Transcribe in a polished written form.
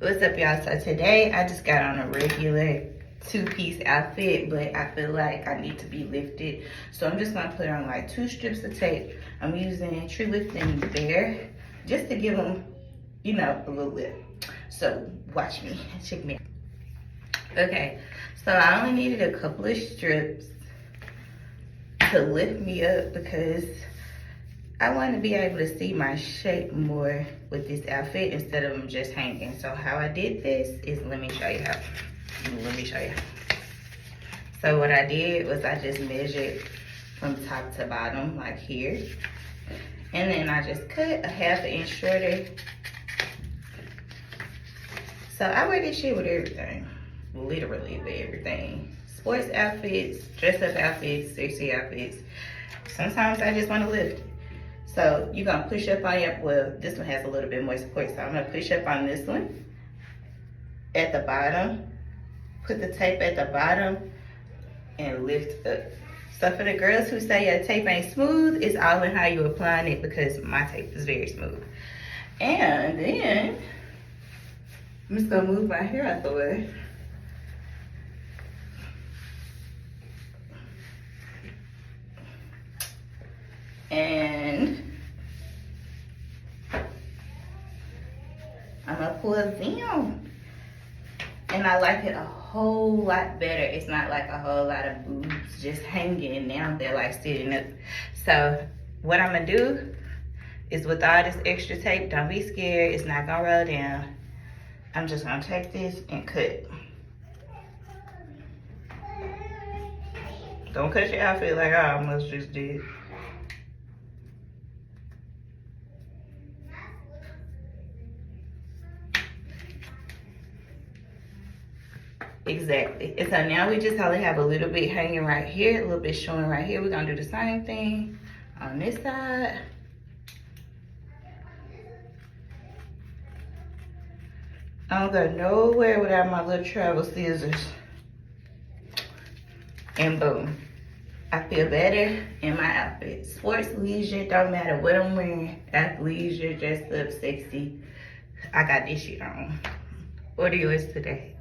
What's up, y'all? So today I just got on a regular two-piece outfit, but I feel like I need to be lifted. So I'm just gonna put on like 2 strips of tape. I'm using Tree Lifting Bear just to give them, you know, a little lift. So watch me, check me out. Okay, so I only needed a couple of strips to lift me up because I want to be able to see my shape more with this outfit instead of them just hanging. So how I did this is, let me show you how. So what I did was I just measured from top to bottom, like here. And then I just cut a 1/2 inch shorter. So I wear this shit with everything, literally with everything. Sports outfits, dress up outfits, sexy outfits. Sometimes I just want to lift. So you're gonna push up on your, well, this one has a little bit more support, so I'm gonna push up on this one at the bottom, put the tape at the bottom, and lift up. So for the girls who say your tape ain't smooth, it's all in how you applying it because my tape is very smooth. And then, I'm just gonna move my hair out the way. And I'm gonna pull it down. And I like it a whole lot better. It's not like a whole lot of boobs just hanging down there like sitting up. So what I'm gonna do is, with all this extra tape, don't be scared, it's not gonna roll down. I'm just gonna take this and cut. Don't cut your outfit like I almost just did. Exactly. And so now we just only have a little bit hanging right here, a little bit showing right here. We're gonna do the same thing on this side. I don't go nowhere without my little travel scissors. And boom. I feel better in my outfit. Sports, leisure, don't matter what I'm wearing. Athleisure, dressed up, sexy. I got this shit on. Order yours today.